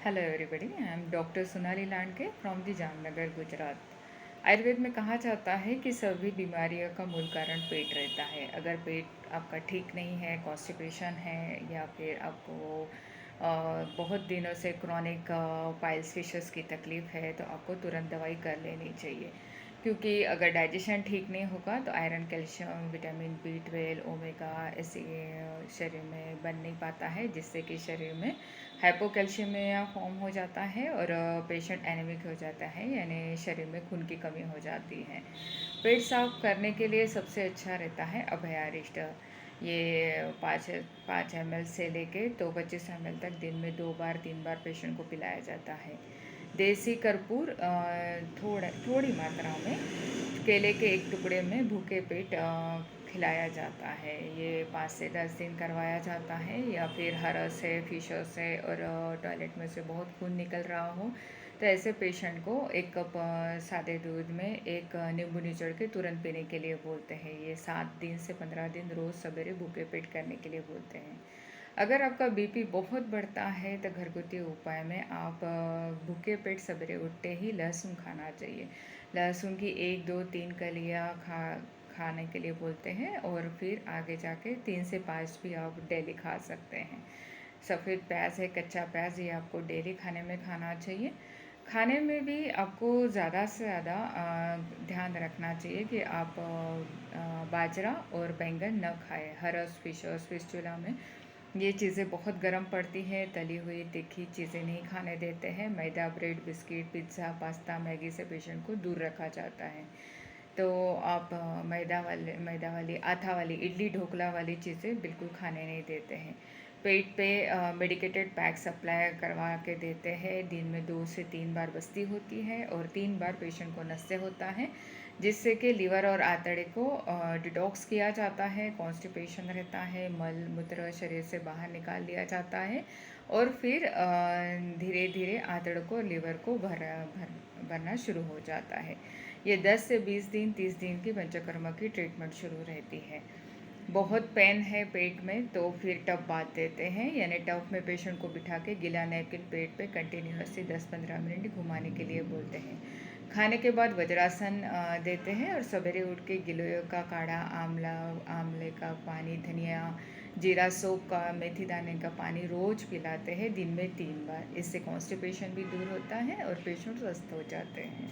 Hello everybody, I am doctor Sonali Landke from the Jamnagar, Gujarat. Ayurveda में कहा जाता है कि सभी बीमारियों का मूल कारण पेट रहता है। अगर पेट आपका ठीक नहीं है, कॉन्स्टिपेशन है या फिर आपको बहुत दिनों से क्रॉनिक पाइल्स फिशर्स की तकलीफ़ है तो आपको तुरंत दवाई कर लेनी चाहिए। क्योंकि अगर डाइजेशन ठीक नहीं होगा तो iron, calcium, vitamin B12, omega ऐसे शरीर में बन नहीं पाता है, जिससे कि शरीर में हाइपोकैल्शियमिया फॉर्म हो जाता है और पेशेंट एनीमिक हो जाता है, यानी शरीर में खून की कमी हो जाती है। पेट साफ करने के लिए सबसे अच्छा रहता है अभयारिष्ट। ये 5 ml से लेके तो 25 ml तक दिन में 2 बार 3 बार पेशेंट को पिलाया जाता है। देसी कर्पूर थोड़ी मात्रा में केले के एक टुकड़े में भूखे पेट खिलाया जाता है। ये 5 से 10 दिन करवाया जाता है, या फिर हर से फिशर से और टॉयलेट में से बहुत खून निकल रहा हो तो ऐसे पेशेंट को 1 कप सादे दूध में एक नींबू निचोड़ के तुरंत पीने के लिए बोलते हैं। ये 7 दिन से 15 दिन रोज़ सवेरे भूखे पेट करने के लिए बोलते हैं। अगर आपका बीपी बहुत बढ़ता है तो घरगुती उपाय में आप भूखे पेट सवेरे उठते ही लहसुन खाना चाहिए। लहसुन की 1 2 3 कलियाँ खाने के लिए बोलते हैं, और फिर आगे जाके 3 से 5 भी आप डेली खा सकते हैं। सफ़ेद प्याज है, कच्चा प्याज, ये आपको डेली खाने में खाना चाहिए। खाने में भी आपको ज़्यादा से ज़्यादा ध्यान रखना चाहिए कि आप बाजरा और बैंगन न खाएं। हरस फिस्टुला में ये चीज़ें बहुत गर्म पड़ती है। तली हुई तीखी चीज़ें नहीं खाने देते हैं। मैदा, bread, biscuit, pizza, pasta, Maggi से पेशेंट को दूर रखा जाता है। तो आप मैदा वाली, आटा वाली, इडली ढोकला वाली चीज़ें बिल्कुल खाने नहीं देते हैं। पेट पे मेडिकेटेड पैक सप्लाई करवा के देते हैं। दिन में 2 से 3 बार बस्ती होती है और 3 बार पेशेंट को नस्से होता है, जिससे कि लिवर और आंतड़े को डिटॉक्स किया जाता है। कॉन्स्टिपेशन रहता है, मल मूत्र शरीर से बाहर निकाल लिया जाता है, और फिर धीरे धीरे आंतड़ों को, लिवर को भरना शुरू हो जाता है। ये 10 से 20 दिन, 30 दिन की पंचकर्मा की ट्रीटमेंट शुरू रहती है। बहुत पेन है पेट में तो फिर टब बांध देते हैं, यानी टब में पेशेंट को बिठा के गीला नैपकिन पेट पे कंटिन्यूसली 10-15 मिनट घुमाने के लिए बोलते हैं। खाने के बाद वज्रासन देते हैं, और सवेरे उठ के गिलोय का काढ़ा, आंवले का पानी, धनिया, जीरा सोप का, मेथी दाने का पानी रोज़ पिलाते हैं दिन में 3 बार। इससे कॉन्स्टिपेशन भी दूर होता है और पेशेंट स्वस्थ हो जाते हैं।